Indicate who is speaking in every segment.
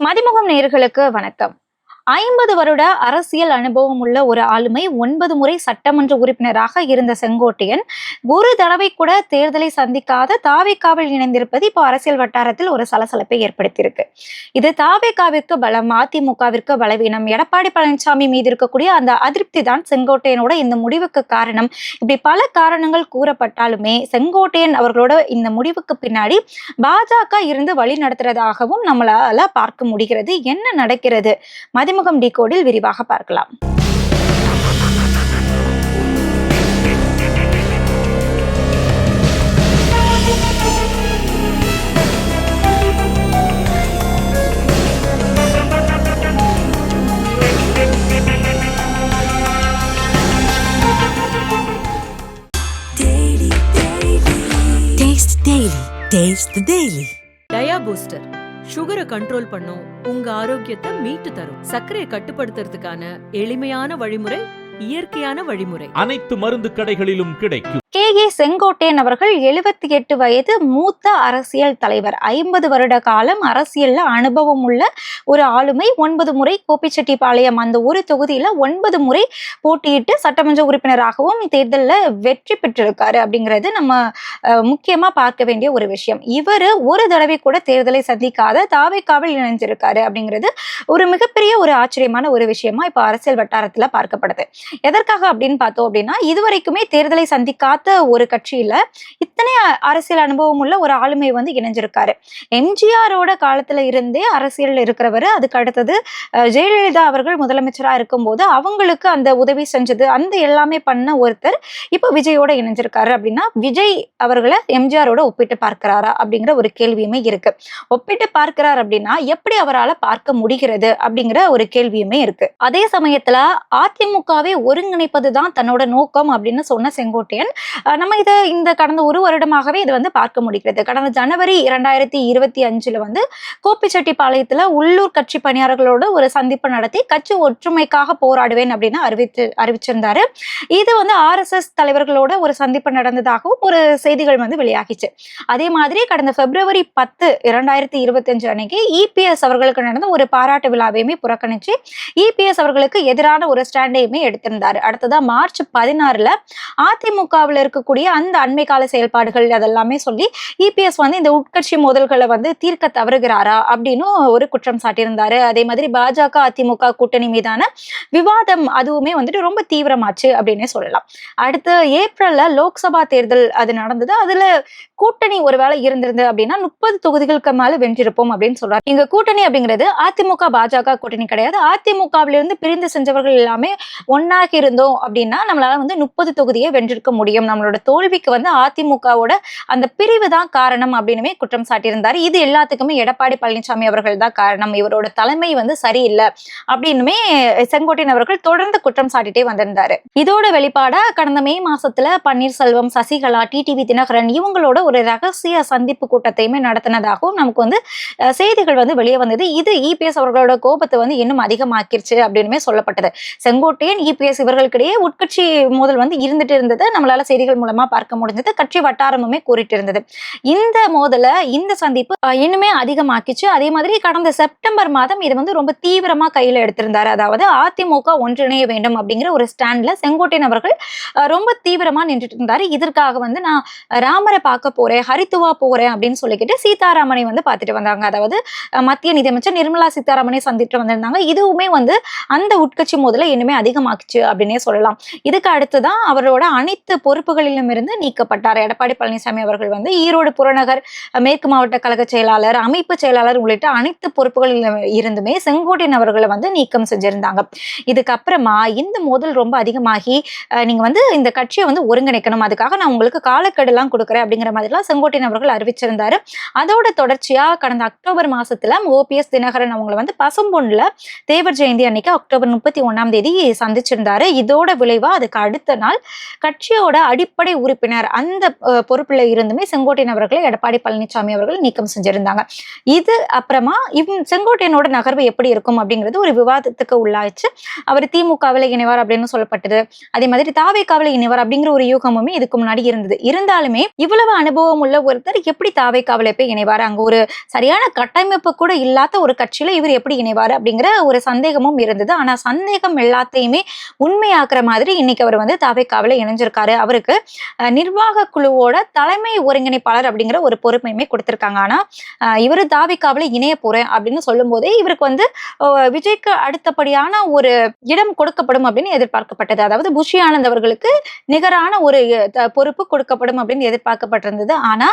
Speaker 1: மதிமுகம் நேயர்களுக்கு வணக்கம். 50 வருட அரசியல் அனுபவம் உள்ள ஒரு ஆளுமை, 9 முறை சட்டமன்ற உறுப்பினராக இருந்த செங்கோட்டையன் ஒரு தடவை கூட தேர்தலை சந்திக்காத தாவேகாவில் இணைந்திருப்பது இப்போ அரசியல் வட்டாரத்தில் ஒரு சலசலப்பை ஏற்படுத்தியிருக்கு. இது தாவேகாவிற்கு பலம், அதிமுகவிற்கு பலவீனம், எடப்பாடி பழனிசாமி மீது இருக்கக்கூடிய அந்த அதிருப்தி தான் செங்கோட்டையனோட இந்த முடிவுக்கு காரணம். இப்படி பல காரணங்கள் கூறப்பட்டாலுமே செங்கோட்டையன் அவர்களோட இந்த முடிவுக்கு பின்னாடி பாஜக இருந்து வழி நடத்துறதாகவும் நம்மளால பார்க்க முடிகிறது. என்ன நடக்கிறது? மதிமுகம் டிகோடில் விரிவாக பார்க்கலாம்.
Speaker 2: டயா பூஸ்டர் சுகரை கண்ட்ரோல் பண்ணும், உங்க ஆரோக்கியத்தை மீட்டு தரும். சர்க்கரையை கட்டுப்படுத்துறதுக்கான எளிமையான வழிமுறை, இயற்கையான வழிமுறை.
Speaker 3: அனைத்து மருந்து கடைகளிலும் கிடைக்கும்.
Speaker 1: கே செங்கோட்டையன் அவர்கள் 78 வயது மூத்த அரசியல் தலைவர். 50 வருட காலம் அரசியல்ல அனுபவம் உள்ள ஒரு ஆளுமை. 9 முறை கோபிச்செட்டிப்பாளையம் அந்த ஒரு தொகுதியில 9 முறை போட்டியிட்டு சட்டமன்ற உறுப்பினராகவும் தேர்தலில் வெற்றி பெற்றிருக்காரு அப்படிங்கிறது நம்ம முக்கியமா பார்க்க வேண்டிய ஒரு விஷயம். இவர் ஒரு தடவை கூட தேர்தலை சந்திக்காத தாவேகாவில் இணைஞ்சிருக்காரு அப்படிங்கிறது ஒரு மிகப்பெரிய ஒரு ஆச்சரியமான ஒரு விஷயமா இப்ப அரசியல் வட்டாரத்துல பார்க்கப்படுது. எதற்காக அப்படின்னு பார்த்தோம் அப்படின்னா, இதுவரைக்குமே தேர்தலை சந்திக்காத ஒரு கட்சியில இத்தனை அரசியல் அனுபவம் உள்ள ஒரு ஆளுமை வந்து இணைஞ்சிருக்காரு. எம்ஜிஆரோட காலத்துல இருந்தே அரசியல் இருக்கிறவர். அதுக்கு அடுத்தது ஜெயலலிதா அவர்கள் முதலமைச்சரா இருக்கும் போது அவங்களுக்கு அந்த உதவி செஞ்சது, அந்த எல்லாமே பண்ண ஒருத்தர் இப்ப விஜயோட இணைஞ்சிருக்காரு. அப்படின்னா விஜய் அவர்களை எம்ஜிஆரோட ஒப்பிட்டு பார்க்கிறாரா அப்படிங்கிற ஒரு கேள்வியுமே இருக்கு. ஒப்பிட்டு பார்க்கிறார் அப்படின்னா எப்படி அவரால் பார்க்க முடிகிறது அப்படிங்கிற ஒரு கேள்வியுமே இருக்கு. அதே சமயத்துல அதிமுகவை ஒருங்கிணைப்பதுதான் தன்னோட நோக்கம் அப்படின்னு சொன்ன செங்கோட்டையன் நம்ம இதை இந்த கடந்த ஒரு வருடமாகவே இது வந்து பார்க்க முடிகிறது. கடந்த ஜனவரி 2025 வந்து கோபிச்செட்டிப்பாளையத்துல உள்ளூர் கட்சி பணியாளர்களோட ஒரு சந்திப்பு நடத்தி கட்சி ஒற்றுமைக்காக போராடுவேன் அப்படின்னு அறிவிச்சிருந்தாரு. இது வந்து RSS தலைவர்களோட ஒரு சந்திப்பு நடந்ததாகவும் ஒரு செய்திகள் வந்து வெளியாகிச்சு. அதே மாதிரி கடந்த February 10, 2025 அன்னைக்கு EPS அவர்களுக்கு நடந்த ஒரு பாராட்டு விழாவையுமே புறக்கணிச்சு EPS அவர்களுக்கு எதிரான ஒரு ஸ்டாண்டையுமே எடுத்திருந்தாரு. அடுத்ததா March 16 அதிமுகவில் இருக்கக்கூடிய அந்த அண்மை கால செயல்பாடுகள் அதெல்லாமே சொல்லி EPS வந்து இந்த உட்கட்சி மோதல்களை வந்து தீர்க்க தவறுகிறாரா அப்படின்னு ஒரு குற்றம் சாட்டியிருந்தாரு. அதே மாதிரி பாஜக அதிமுக கூட்டணி மீதான விவாதம் அதுவுமே வந்துட்டு ரொம்ப தீவிரமாச்சு அப்படின்னே சொல்லலாம். அடுத்து ஏப்ரல்ல லோக்சபா தேர்தல் அது நடந்தது. அதுல கூட்டணி ஒருவேளை இருந்திருந்து அப்படின்னா 30 தொகுதிகளுக்கு மேல வென்றிருப்போம் அப்படின்னு சொல்றாரு. இங்க கூட்டணி அப்படிங்கிறது அதிமுக பாஜக கூட்டணி கிடையாது. அதிமுகவிலிருந்து பிரிந்து சென்றவர்கள் எல்லாமே ஒன்னாகி இருந்தோம் அப்படின்னா நம்மளால வந்து 30 தொகுதியை வென்றிருக்க முடியும். நம்மளோட தோல்விக்கு வந்து அதிமுகவோட அந்த பிரிவு தான் காரணம் அப்படின்னு குற்றம் சாட்டியிருந்தாரு. இது எல்லாத்துக்குமே எடப்பாடி பழனிசாமி அவர்கள் தான் காரணம், இவரோட தலைமை வந்து சரியில்லை அப்படின்னுமே செங்கோட்டையன் அவர்கள் தொடர்ந்து குற்றம் சாட்டிட்டே வந்திருந்தாரு. இதோட வெளிப்பாடா கடந்த மே மாசத்துல பன்னீர்செல்வம், சசிகலா, டிடிவி தினகரன் இவங்களோட ஒரு ரகசிய சந்திப்பு கூட்டத்தையுமே நடத்தினதாகவும் நமக்கு வந்து செய்திகள் வந்து வெளியே வந்தது. இது EPS அவர்களோட கோபத்தை வந்து இன்னும் அதிகமாக்கிருச்சு அப்படின்னு சொல்லப்பட்டது. செங்கோட்டையன் EPS இவர்களுக்கிடையே உட்கட்சி மோதல் வந்து இருந்துட்டு இருந்தது நம்மளால செய்திகள் மூலமா பார்க்க முடிஞ்சது. கட்சி வட்டாரமுமே கூறிட்டு இருந்தது. இந்த மோதல இந்த சந்திப்பு இன்னுமே அதிகமாக்கிச்சு. அதே மாதிரி கடந்த செப்டம்பர் மாதம் இது வந்து ரொம்ப தீவிரமா கையில எடுத்திருந்தாரு. அதாவது அதிமுக ஒன்றிணைய வேண்டும் அப்படிங்கிற ஒரு ஸ்டாண்ட்ல செங்கோட்டையன் அவர்கள் ரொம்ப தீவிரமா நின்றுட்டு இருந்தாரு. இதற்காக வந்து நான் ராமரை பார்க்க போறேன், ஹரித்துவா போறேன் அப்படின்னு சொல்லிக்கிட்டு சீதாராமனை வந்து பார்த்துட்டு வந்தாங்க. அதாவது மத்திய நிதியமைச்சர் நிர்மலா சீதாராமனை சந்திட்டு வந்திருந்தாங்க. இதுவுமே வந்து அந்த உட்கட்சி மோதலை இன்னுமே அதிகமாக்குச்சு அப்படின்னே சொல்லலாம். இதுக்கு அடுத்துதான் அவரோட அனைத்து பொறுப்புகளிலும் இருந்து நீக்கப்பட்டார். எடப்பாடி பழனிசாமி அவர்கள் வந்து ஈரோடு புறநகர் மேற்கு மாவட்ட கழக செயலாளர், அமைப்பு செயலாளர் உள்ளிட்ட அனைத்து பொறுப்புகளில் இருந்துமே செங்கோட்டையன் அவர்களை வந்து நீக்கம் செஞ்சிருந்தாங்க. இதுக்கப்புறமா இந்த மோதல் ரொம்ப அதிகமாகி நீங்க வந்து இந்த கட்சியை வந்து ஒருங்கிணைக்கணும், அதுக்காக நான் உங்களுக்கு காலக்கெடுலாம் கொடுக்குறேன் அப்படிங்கிற மாதிரிலாம் செங்கோட்டையன் அவர்கள் அறிவிச்சிருந்தாரு. அதோட தொடர்ச்சியா கடந்த அக்டோபர் மாசத்துல OPS தினகரன் அவங்களை வந்து பசும்பொன்ல தேவர் ஜெயந்தி அன்னைக்கு அக்டோபர் 31 சந்திச்சிருந்தாங்க. அமைச்சிருந்தாரு. இதோட விளைவா அதுக்கு அடுத்த நாள் கட்சியோட அடிப்படை உறுப்பினர் அந்த பொறுப்புல இருந்துமே செங்கோட்டையன் அவர்களை எடப்பாடி பழனிசாமி அவர்கள் நீக்கம் செஞ்சிருந்தாங்க. இது அப்புறமா செங்கோட்டையனோட நகர்வு எப்படி இருக்கும் அப்படிங்கிறது ஒரு விவாதத்துக்கு உள்ளாச்சு. அவர் திமுகவில் இணைவார் அப்படின்னு சொல்லப்பட்டது. அதே மாதிரி தாவேகாவில் இணைவார் அப்படிங்கிற ஒரு யூகமுமே இதுக்கு முன்னாடி இருந்தது. இருந்தாலுமே இவ்வளவு அனுபவம் உள்ள ஒருத்தர் எப்படி தாவேகாவில் போய் இணைவார், அங்க ஒரு சரியான கட்டமைப்பு கூட இல்லாத ஒரு கட்சியில இவர் எப்படி இணைவார் அப்படிங்கிற ஒரு சந்தேகமும் இருந்தது. ஆனா சந்தேகம் எல்லாத்தையுமே உண்மையாக்குற மாதிரி இன்னைக்கு அவர் வந்து தாவேகாவில் இணைஞ்சிருக்காரு. அவருக்கு நிர்வாக குழுவோட தலைமை ஒருங்கிணைப்பாளர் அப்படிங்கிற ஒரு பொறுப்பையுமே கொடுத்திருக்காங்க. ஆனா இவரு தாவேகாவில் இணைய போறேன் அப்படின்னு சொல்லும் போதே இவருக்கு வந்து விஜய்க்கு அடுத்தபடியான ஒரு இடம் கொடுக்கப்படும் அப்படின்னு எதிர்பார்க்கப்பட்டது. அதாவது புஷி ஆனந்த் அவர்களுக்கு நிகரான ஒரு பொறுப்பு கொடுக்கப்படும் அப்படின்னு எதிர்பார்க்கப்பட்டிருந்தது. ஆனா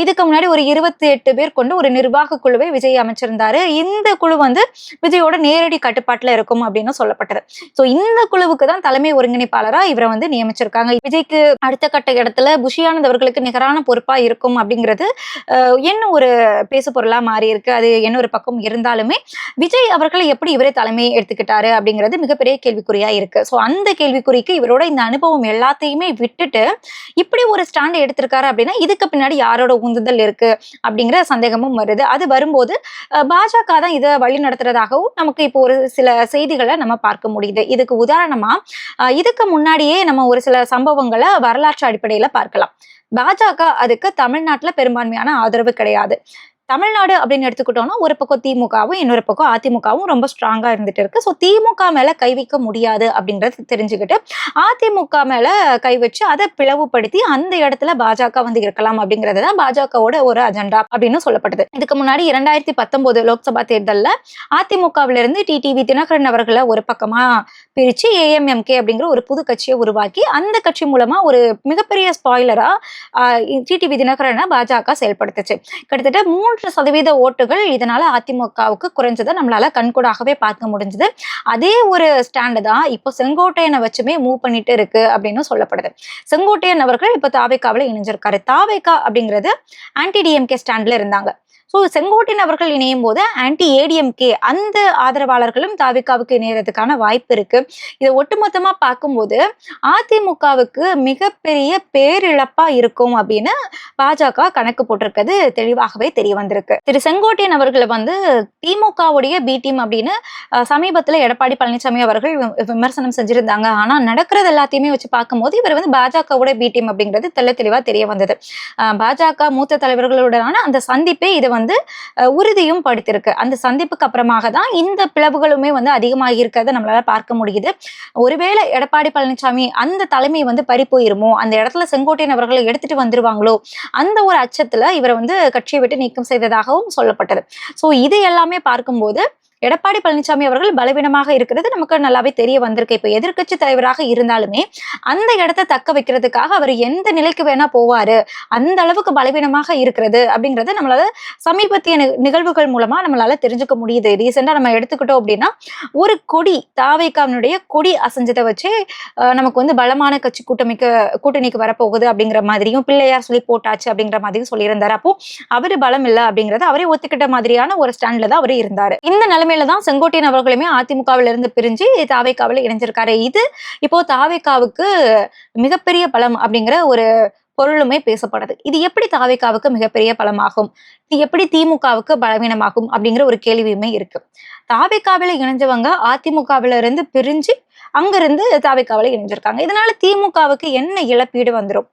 Speaker 1: இதுக்கு முன்னாடி ஒரு 28 பேர் கொண்டு ஒரு நிர்வாக குழுவை விஜய் அமைச்சிருந்தாரு. இந்த குழு வந்து விஜயோட நேரடி கட்டுப்பாட்டுல இருக்கும் அப்படின்னு சொல்லப்பட்டது. சோ இந்த குழுவுக்கு தான் தலைமை ஒருங்கிணைப்பாளரா இவரை வந்து நியமிச்சிருக்காங்க. விஜய்க்கு அடுத்த கட்ட இடத்துல புஷி ஆனந்த் அவர்களுக்கு நிகரான பொறுப்பா இருக்கும் அப்படிங்கிறது என்ன ஒரு பேசு பொருளா மாறி இருக்கு. அது என்ன ஒரு பக்கம் இருந்தாலுமே விஜய் அவர்களை எப்படி இவரே தலைமை எடுத்துக்கிட்டாரு அப்படிங்கிறது மிகப்பெரிய கேள்விக்குறியா இருக்கு. சோ அந்த கேள்விக்குறிக்கு இவரோட இந்த அனுபவம் எல்லாத்தையுமே விட்டுட்டு இப்படி ஒரு ஸ்டாண்ட் எடுத்திருக்காரு அப்படின்னா இதுக்கு பின்னாடி யாரோட உந்துதல் இருக்கு அப்படிங்கிற சந்தேகமும் வருது. அது வரும்போது பாஜக தான் இதை வழி நடத்துறதாகவும் நமக்கு இப்போ ஒரு சில செய்திகளை நம்ம பார்க்க முடியுது. இதுக்கு உதாரணமா இதுக்கு முன்னாடியே நம்ம ஒரு சில சம்பவங்களை வரலாற்று அடிப்படையில பார்க்கலாம். பாஜக அதுக்கு தமிழ்நாட்டுல பெரும்பான்மையான ஆதரவு கிடையாது. தமிழ்நாடு அப்படின்னு எடுத்துக்கிட்டோம்னா ஒரு பக்கம் திமுகவும் இன்னொரு பக்கம் அதிமுகவும் ரொம்ப ஸ்ட்ராங்கா இருந்துட்டு இருக்கு. ஸோ திமுக மேல கை வைக்க முடியாது அப்படின்றது தெரிஞ்சுக்கிட்டு அதிமுக மேல கை வச்சு அதை பிளவுபடுத்தி அந்த இடத்துல பாஜக வந்து இருக்கலாம் அப்படிங்கிறது தான் பாஜகவோட ஒரு அஜெண்டா அப்படின்னு சொல்லப்பட்டது. இதுக்கு முன்னாடி 2019 லோக்சபா தேர்தலில் அதிமுகவிலிருந்து டிடிவி தினகரன் அவர்களை ஒரு பக்கமா பிரிச்சு ஏஎம்எம்கே அப்படிங்கிற ஒரு புது கட்சியை உருவாக்கி அந்த கட்சி மூலமா ஒரு மிகப்பெரிய ஸ்பாய்லரா டிடிவி தினகரனை பாஜக செயல்படுத்துச்சு. கிட்டத்தட்ட 3% ஓட்டுகள் இதனால அதிமுகவுக்கு குறைஞ்சதை நம்மளால கண்கூடாகவே பார்க்க முடிஞ்சது. அதே ஒரு ஸ்டாண்டு தான் இப்போ செங்கோட்டையனை வச்சுமே மூவ் பண்ணிட்டு இருக்கு அப்படின்னு சொல்லப்படுது. செங்கோட்டையன் அவர்கள் இப்போ தாவேகாவில் இணைஞ்சிருக்காரு. தாவேகா அப்படிங்கிறது ஆன்டி டிஎம்கே ஸ்டாண்ட்ல இருந்தாங்க. ஸோ செங்கோட்டையன் அவர்கள் இணையும் போது ஆன்டி ஏடிஎம்கே அந்த ஆதரவாளர்களும் தாவேகாவுக்கு இணையறதுக்கான வாய்ப்பு இருக்கு. இதை ஒட்டுமொத்தமா பார்க்கும்போது அதிமுகவுக்கு மிகப்பெரிய பேரிழப்பா இருக்கும் அப்படின்னு பாஜக கணக்கு போட்டிருக்கிறது தெளிவாகவே தெரிய வந்திருக்கு. திரு செங்கோட்டையன் அவர்களை வந்து திமுகவுடைய பி டீம் அப்படின்னு சமீபத்துல எடப்பாடி பழனிசாமி அவர்கள் விமர்சனம் செஞ்சிருந்தாங்க. ஆனா நடக்கிறது எல்லாத்தையுமே வச்சு பார்க்கும்போது இவர் வந்து பாஜகவோட பி டீம் அப்படிங்கிறது தெளிவா தெரிய வந்தது. பாஜக மூத்த தலைவர்களுடனான அந்த சந்திப்பே இதை வந்து உறுதியும் படுத்திருக்கு. அந்த சந்திப்புக்கு அப்புறமாக தான் இந்த பிளவுகளுமே வந்து அதிகமாகி இருக்கிறத நம்மளால பார்க்க முடியுது. ஒருவேளை எடப்பாடி பழனிசாமி அந்த தலைமை வந்து பறி போயிருமோ, அந்த இடத்துல செங்கோட்டையன் அவர்களை எடுத்துட்டு வந்துருவாங்களோ, அந்த ஒரு அச்சத்துல இவரை வந்து கட்சியை விட்டு நீக்கம் செய்ததாகவும் சொல்லப்பட்டது. சோ இது எல்லாமே பார்க்கும்போது எடப்பாடி பழனிசாமி அவர்கள் பலவீனமாக இருக்கிறது நமக்கு நல்லாவே தெரிய வந்திருக்கு. இப்ப எதிர்க்கட்சி தலைவராக இருந்தாலுமே அந்த இடத்தை தக்க வைக்கிறதுக்காக அவர் எந்த நிலைக்கு வேணா போவாரு, அந்த அளவுக்கு பலவீனமாக இருக்கிறது அப்படிங்கறது நம்மளால சமீபத்திய நிகழ்வுகள் மூலமா நம்மளால தெரிஞ்சுக்க முடியுது. ரீசெண்டா நம்ம எடுத்துக்கிட்டோம் அப்படின்னா ஒரு கொடி தாவேகாவினுடைய கொடி அசைஞ்சதை வச்சு நமக்கு வந்து பலமான கட்சி கூட்டணிக்கு வரப்போகுது அப்படிங்கிற மாதிரியும் பிள்ளையார் சொல்லி போட்டாச்சு அப்படிங்கிற மாதிரியும் சொல்லியிருந்தாரு. அப்போ அவரு பலம் இல்லை அப்படிங்கறத அவரே ஒத்துக்கிட்ட மாதிரியான ஒரு ஸ்டாண்ட்ல தான் அவரு இருந்தாரு. இந்த நிலைமையிலதான் செங்கோட்டையன் அவர்களுமே அதிமுகவில இருந்து பிரிஞ்சு தாவேகாவில் இணைஞ்சிருக்காரு. இது இப்போ தாவேகாவுக்கு மிகப்பெரிய பலம் அப்படிங்கிற ஒரு பொருளுமே பேசப்படுது. இது எப்படி தாவேகாவுக்கு மிகப்பெரிய பலமாகும், இது எப்படி திமுகவுக்கு பலவீனமாகும் அப்படிங்கிற ஒரு கேள்வியுமே இருக்கு. தாவேகாவில இணைஞ்சவங்க அதிமுகவில இருந்து பிரிஞ்சு அங்கிருந்து தாவேகாவில இணைஞ்சிருக்காங்க. இதனால திமுகவுக்கு என்ன இழப்பீடு வந்துடும்?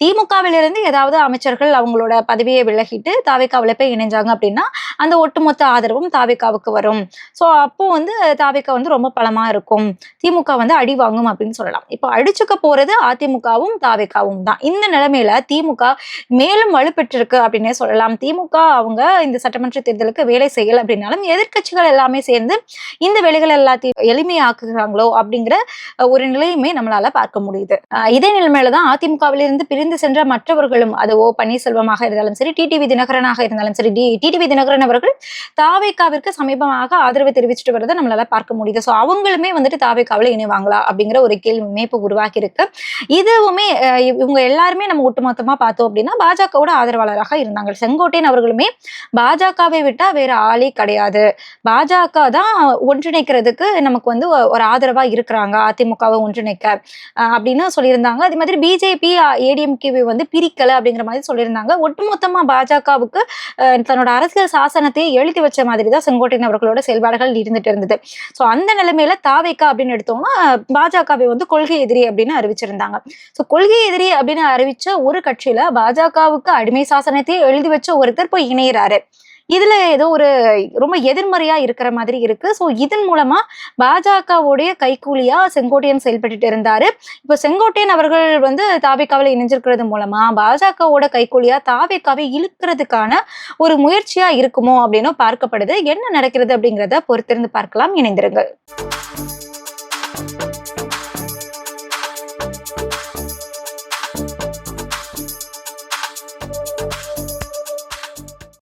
Speaker 1: திமுகவிலிருந்து ஏதாவது அமைச்சர்கள் அவங்களோட பதவியை விலகிட்டு தாவேகாவில போய் இணைஞ்சாங்க அப்படின்னா அந்த ஒட்டுமொத்த ஆதரவும் தாவேகாவுக்கு வரும். ஸோ அப்போ வந்து தாவேகா வந்து ரொம்ப பலமா இருக்கும், திமுக வந்து அடி வாங்கும் அப்படின்னு சொல்லலாம். இப்போ அடிச்சுக்க போறது அதிமுகவும் தாவேகாவும் தான். இந்த நிலைமையில திமுக மேலும் வலுப்பெற்றிருக்கு அப்படின்னே சொல்லலாம். திமுக அவங்க இந்த சட்டமன்ற தேர்தலுக்கு வேலை செய்யல அப்படின்னாலும் எதிர்கட்சிகள் எல்லாமே சேர்ந்து இந்த வேலைகள் எல்லாத்தையும் எளிமையாக்குறாங்களோ அப்படிங்கிற ஒரு நிலையுமே நம்மளால பார்க்க முடியுது. இதே நிலைமையில தான் அதிமுகவிலிருந்து பிரிந்து சென்ற மற்றவர்களும், அது ஓ பன்னீர்செல்வமாக இருந்தாலும் சரி, டிடிவி தினகரனாக இருந்தாலும் சரி, டிடிவி தினகரன் அவர்கள் தாவேகாவிற்கு சமீபமாக ஆதரவு தெரிவிச்சுட்டு வரதை நம்மளால பார்க்க முடியுது. ஸோ அவங்களுமே வந்துட்டு தாவேகாவில் இணைவாங்களா அப்படிங்கிற ஒரு கேள்வியுமே இப்போ உருவாக்கி இருக்கு. இதுவுமே இவங்க எல்லாருமே நம்ம ஒட்டுமொத்தமா பார்த்தோம் அப்படின்னா பாஜகவோட ஆதரவாளராக இருந்தாங்க. செங்கோட்டையன் அவர்களுமே பாஜகவை விட்டா வேற ஆளே கிடையாது, பாஜக தான் ஒன்றிணைக்கிறதுக்கு நமக்கு வந்து ஒரு ஆதரவா இருக்கிறாங்க, அதிமுகவை ஒன்றிணைக்க அப்படின்னு சொல்லியிருந்தாங்க. அதே மாதிரி பிஜேபி ஏடிஎம்கேவை வந்து பிரிக்கல அப்படிங்கிற மாதிரி சொல்லியிருந்தாங்க. ஒட்டுமொத்தமா பாஜகவுக்கு தன்னோட அரசியல் சாசனத்தையே எழுதி வச்ச மாதிரி தான் செங்கோட்டையன் அவர்களோட செயல்பாடுகள் இருந்துட்டு இருந்தது. ஸோ அந்த நிலைமையில தாவேகா அப்படின்னு எடுத்தோம்னா பாஜகவை வந்து கொள்கை எதிரி அப்படின்னு அறிவிச்சிருந்தாங்க. ஸோ கொள்கை எதிரி அப்படின்னு அறிவிச்ச ஒரு கட்சியில பாஜகவுக்கு அடிமை சாசனத்தையே எழுதி வச்ச ஒருத்தர் போய் இணையிறாரு. இதுல ஏதோ ஒரு ரொம்ப எதிர்மறையா இருக்கிற மாதிரி இருக்கு. ஸோ இதன் மூலமா பாஜகவுடைய கைக்கூலியா செங்கோட்டையன் செயல்பட்டு இருந்தாரு. இப்போ செங்கோட்டையன் அவர்கள் வந்து தாவேகாவில் இணைஞ்சிருக்கிறது மூலமா பாஜகவோட கைக்கூலியா தாவேகாவை இழுக்கிறதுக்கான ஒரு முயற்சியா இருக்குமோ அப்படின்னு பார்க்கப்படுது. என்ன நடக்கிறது அப்படிங்கிறத பொறுத்திருந்து பார்க்கலாம். இணைந்திருங்கள்.